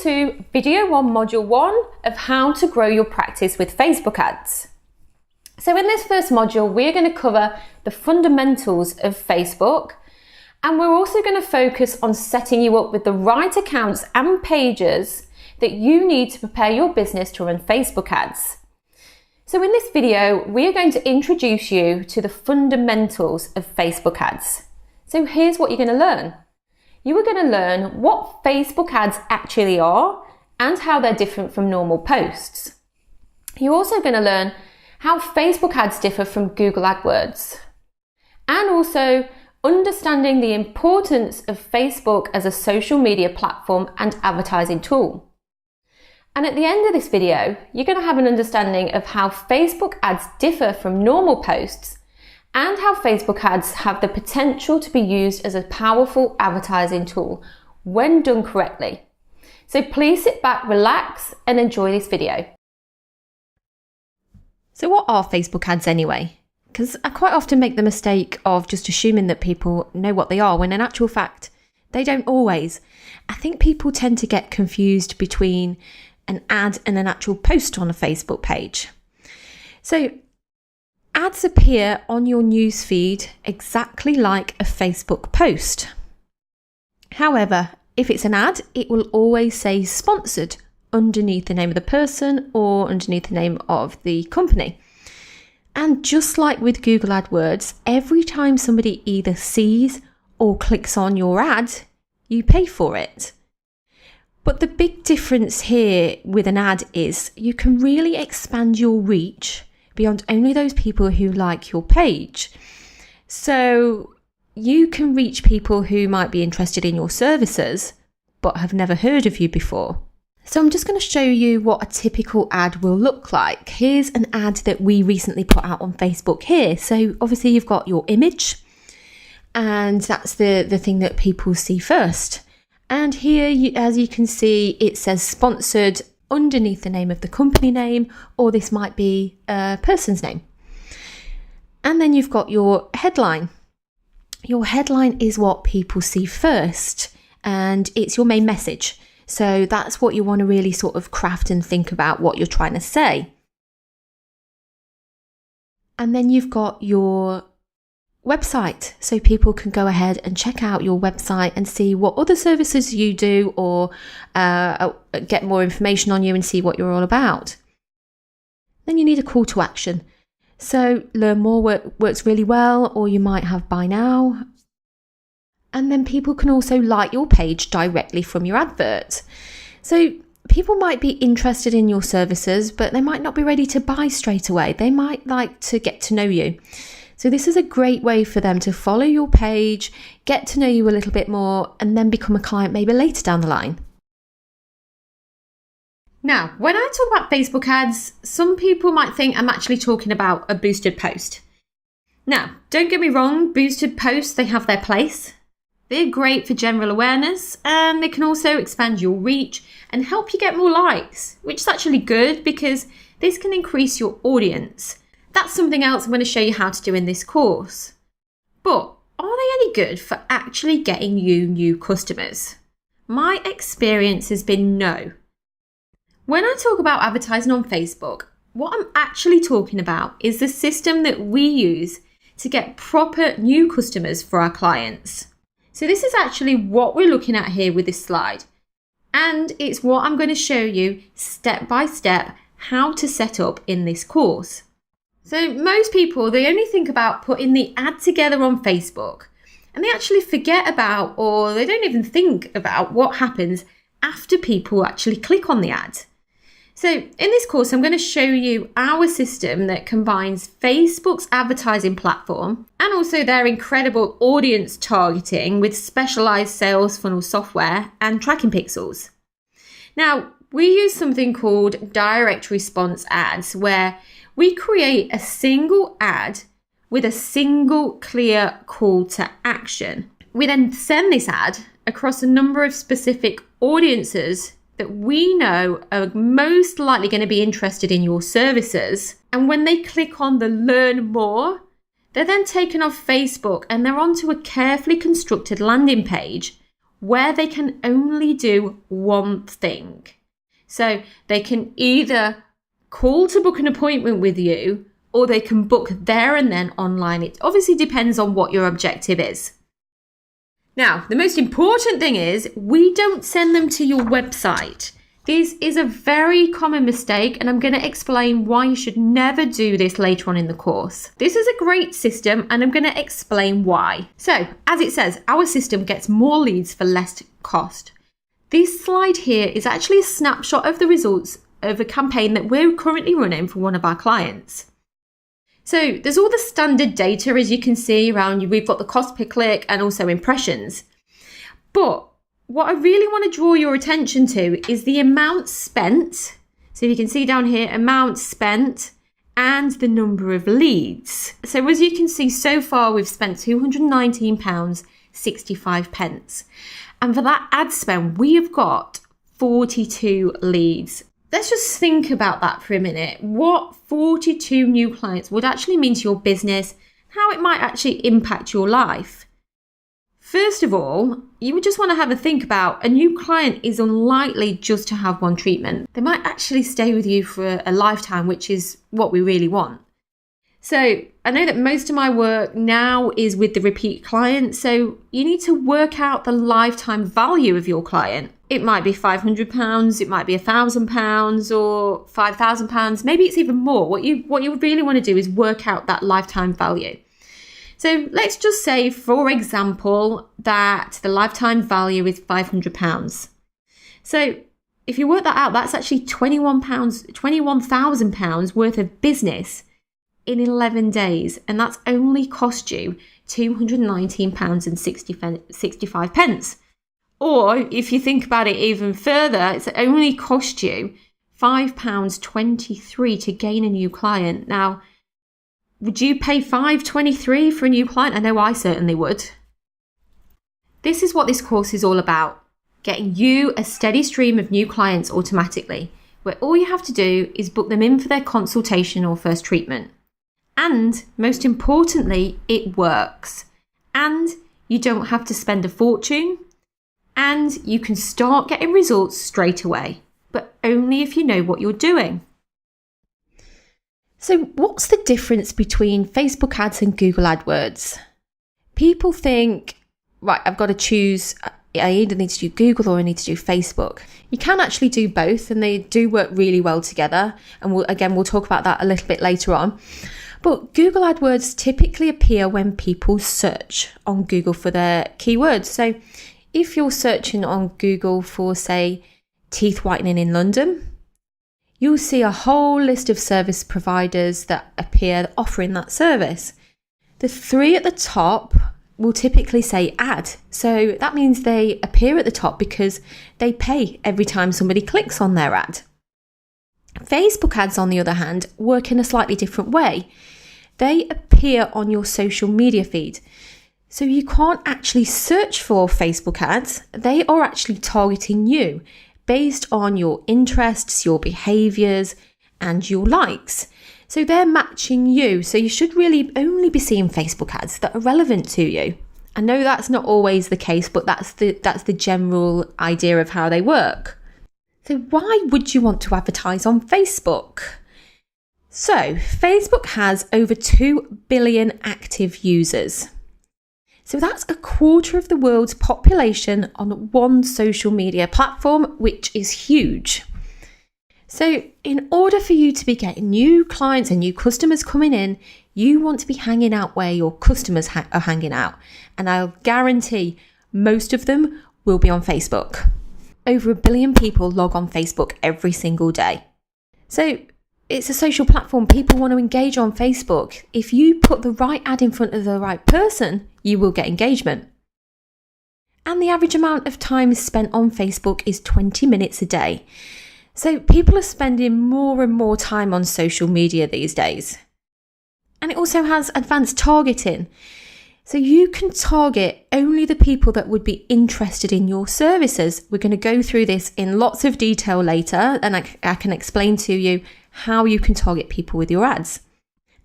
to video 1, module 1 of how to grow your practice with Facebook ads. So in this first module, we're going to cover the fundamentals of Facebook, and we're also going to focus on setting you up with the right accounts and pages that you need to prepare your business to run Facebook ads. So in this video, we're going to introduce you to the fundamentals of Facebook ads. So here's what you're going to learn. You are going to learn what Facebook ads actually are and how they're different from normal posts. You're also going to learn how Facebook ads differ from Google AdWords, and also understanding the importance of Facebook as a social media platform and advertising tool. And at the end of this video, you're going to have an understanding of how Facebook ads differ from normal posts and how Facebook ads have the potential to be used as a powerful advertising tool when done correctly. So please sit back, relax, and enjoy this video. So what are Facebook ads anyway? Because I quite often make the mistake of just assuming that people know what they are, when in actual fact, they don't always. I think people tend to get confused between an ad and an actual post on a Facebook page. So ads appear on your newsfeed exactly like a Facebook post. However, if it's an ad, it will always say sponsored underneath the name of the person or underneath the name of the company. And just like with Google AdWords, every time somebody either sees or clicks on your ad, you pay for it. But the big difference here with an ad is you can really expand your reach beyond only those people who like your page. So you can reach people who might be interested in your services but have never heard of you before. So I'm just going to show you what a typical ad will look like. Here's an ad that we recently put out on Facebook here. So obviously you've got your image, and that's the thing that people see first. And here, as you can see, it says sponsored underneath the name of the company name, or this might be a person's name. And then you've got your headline. Your headline is what people see first, and it's your main message. So that's what you want to really sort of craft and think about what you're trying to say. And then you've got your website, so people can go ahead and check out your website and see what other services you do, or get more information on you and see what you're all about. Then you need a call to action. So learn more works really well, or you might have buy now. And then people can also like your page directly from your advert. So people might be interested in your services, but they might not be ready to buy straight away. They might like to get to know you. So this is a great way for them to follow your page, get to know you a little bit more, and then become a client maybe later down the line. Now, when I talk about Facebook ads, some people might think I'm actually talking about a boosted post. Now, don't get me wrong, boosted posts, they have their place. They're great for general awareness, and they can also expand your reach and help you get more likes, which is actually good because this can increase your audience. That's something else I'm going to show you how to do in this course. But are they any good for actually getting you new customers? My experience has been no. When I talk about advertising on Facebook, what I'm actually talking about is the system that we use to get proper new customers for our clients. So this is actually what we're looking at here with this slide. And it's what I'm going to show you step by step how to set up in this course. So most people, they only think about putting the ad together on Facebook, and they actually forget about, or they don't even think about what happens after people actually click on the ad. So in this course, I'm going to show you our system that combines Facebook's advertising platform and also their incredible audience targeting with specialized sales funnel software and tracking pixels. Now, we use something called direct response ads, where we create a single ad with a single clear call to action. We then send this ad across a number of specific audiences that we know are most likely going to be interested in your services. And when they click on the learn more, they're then taken off Facebook and they're onto a carefully constructed landing page where they can only do one thing. So they can either call to book an appointment with you, or they can book there and then online. It obviously depends on what your objective is. Now, the most important thing is we don't send them to your website. This is a very common mistake, and I'm going to explain why you should never do this later on in the course. This is a great system, and I'm going to explain why. So, as it says, our system gets more leads for less cost. This slide here is actually a snapshot of the results of a campaign that we're currently running for one of our clients. So there's all the standard data, as you can see around you. We've got the cost per click and also impressions. But what I really want to draw your attention to is the amount spent. So you can see down here, amount spent and the number of leads. So as you can see, so far we've spent £219.65. And for that ad spend, we have got 42 leads. Let's just think about that for a minute. What 42 new clients would actually mean to your business, how it might actually impact your life. First of all, you would just want to have a think about a new client is unlikely just to have one treatment. They might actually stay with you for a lifetime, which is what we really want. So I know that most of my work now is with the repeat client, so you need to work out the lifetime value of your client. It might be £500, it might be £1,000 or £5,000, maybe it's even more. What you really want to do is work out that lifetime value. So let's just say, for example, that the lifetime value is £500. So if you work that out, that's actually £21,000 worth of business in 11 days, and that's only cost you £219.65. Or if you think about it even further, it's only cost you £5.23 to gain a new client. Now, would you pay £5.23 for a new client? I know I certainly would. This is what this course is all about, getting you a steady stream of new clients automatically, where all you have to do is book them in for their consultation or first treatment. And most importantly, it works. And you don't have to spend a fortune. And you can start getting results straight away, but only if you know what you're doing. So what's the difference between Facebook ads and Google AdWords? People think, right, I've got to choose, I either need to do Google or I need to do Facebook. You can actually do both, and they do work really well together. And we'll talk about that a little bit later on. But Google AdWords typically appear when people search on Google for their keywords. So if you're searching on Google for, say, teeth whitening in London, you'll see a whole list of service providers that appear offering that service. The three at the top will typically say ad. So that means they appear at the top because they pay every time somebody clicks on their ad. Facebook ads, on the other hand, work in a slightly different way. They appear on your social media feed. So you can't actually search for Facebook ads. They are actually targeting you based on your interests, your behaviors, and your likes. So they're matching you. So you should really only be seeing Facebook ads that are relevant to you. I know that's not always the case, but that's the general idea of how they work. So why would you want to advertise on Facebook? So Facebook has over 2 billion active users. So that's a quarter of the world's population on one social media platform, which is huge. So in order for you to be getting new clients and new customers coming in, you want to be hanging out where your customers are hanging out. And I'll guarantee most of them will be on Facebook. Over 1 billion people log on Facebook every single day. So it's a social platform. People want to engage on Facebook. If you put the right ad in front of the right person, you will get engagement. And the average amount of time spent on Facebook is 20 minutes a day. So people are spending more and more time on social media these days. And it also has advanced targeting. So you can target only the people that would be interested in your services. We're going to go through this in lots of detail later, and I can explain to you how you can target people with your ads.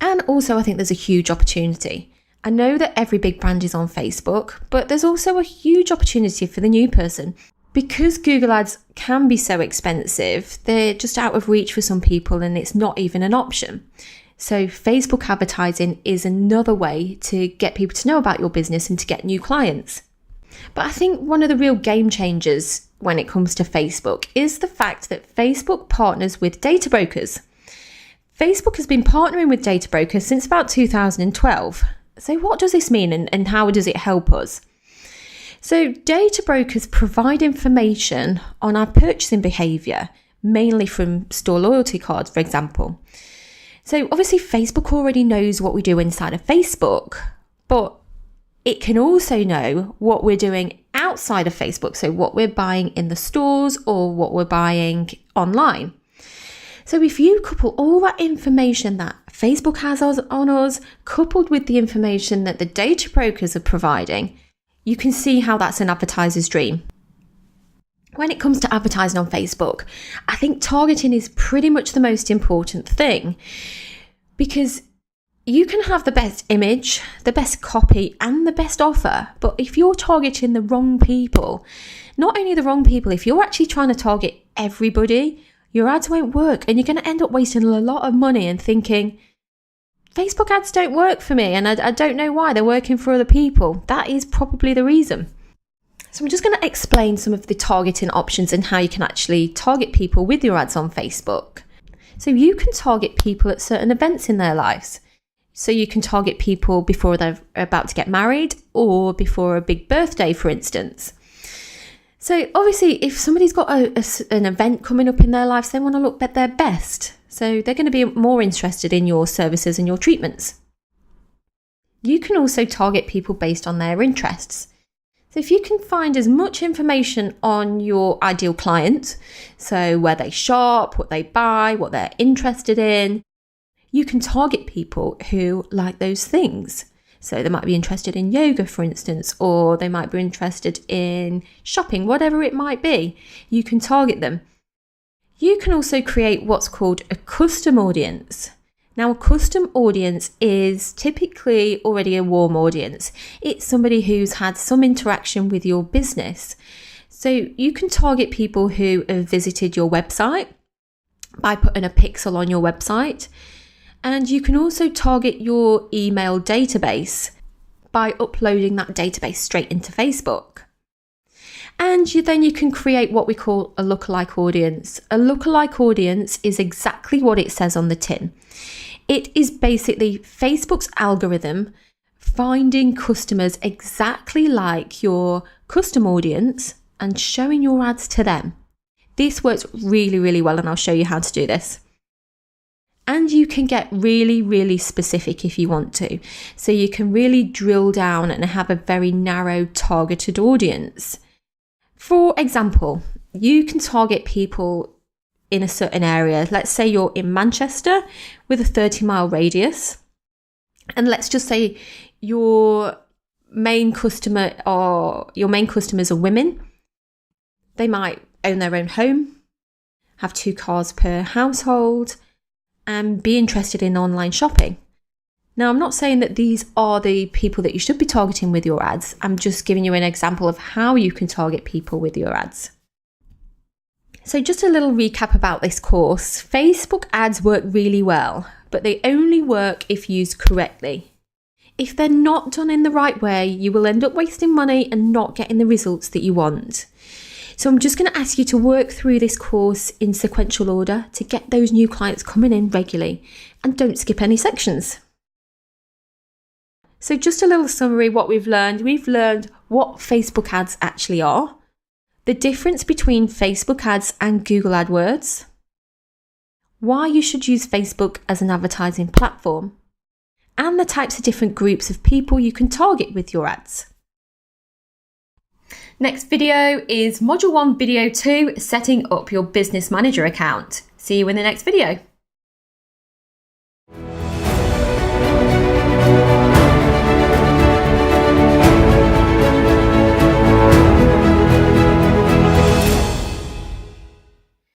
And also, I think there's a huge opportunity. I know that every big brand is on Facebook, but there's also a huge opportunity for the new person. Because Google Ads can be so expensive, they're just out of reach for some people and it's not even an option. So Facebook advertising is another way to get people to know about your business and to get new clients. But I think one of the real game changers when it comes to Facebook is the fact that Facebook partners with data brokers. Facebook has been partnering with data brokers since about 2012. So what does this mean and how does it help us? So data brokers provide information on our purchasing behaviour, mainly from store loyalty cards, for example. So obviously Facebook already knows what we do inside of Facebook, but it can also know what we're doing outside of Facebook. So what we're buying in the stores or what we're buying online. So if you couple all that information that Facebook has on us, coupled with the information that the data brokers are providing, you can see how that's an advertiser's dream. When it comes to advertising on Facebook, I think targeting is pretty much the most important thing, because you can have the best image, the best copy, and the best offer, but if you're targeting the wrong people, not only the wrong people, if you're actually trying to target everybody, your ads won't work and you're going to end up wasting a lot of money and thinking, Facebook ads don't work for me and I don't know why, they're working for other people. That is probably the reason. So I'm just going to explain some of the targeting options and how you can actually target people with your ads on Facebook. So you can target people at certain events in their lives. So you can target people before they're about to get married or before a big birthday, for instance. So obviously, if somebody's got an event coming up in their lives, they want to look at their best. So they're going to be more interested in your services and your treatments. You can also target people based on their interests. So if you can find as much information on your ideal client, so where they shop, what they buy, what they're interested in, you can target people who like those things. So they might be interested in yoga, for instance, or they might be interested in shopping, whatever it might be. You can target them. You can also create what's called a custom audience. Now, a custom audience is typically already a warm audience. It's somebody who's had some interaction with your business. So you can target people who have visited your website by putting a pixel on your website. And you can also target your email database by uploading that database straight into Facebook. And then you can create what we call a lookalike audience. A lookalike audience is exactly what it says on the tin. It is basically Facebook's algorithm finding customers exactly like your custom audience and showing your ads to them. This works really, really well, and I'll show you how to do this. And you can get really, really specific if you want to. So you can really drill down and have a very narrow targeted audience. For example, you can target people in a certain area. Let's say you're in Manchester with a 30-mile radius. And let's just say your main customers are women. They might own their own home, have 2 cars per household, and be interested in online shopping. Now, I'm not saying that these are the people that you should be targeting with your ads. I'm just giving you an example of how you can target people with your ads. So just a little recap about this course. Facebook ads work really well, but they only work if used correctly. If they're not done in the right way, you will end up wasting money and not getting the results that you want. So I'm just going to ask you to work through this course in sequential order to get those new clients coming in regularly, and don't skip any sections. So just a little summary what we've learned. We've learned what Facebook ads actually are, the difference between Facebook ads and Google AdWords, why you should use Facebook as an advertising platform, and the types of different groups of people you can target with your ads. Next video is Module 1 Video 2, Setting Up Your Business Manager Account. See you in the next video.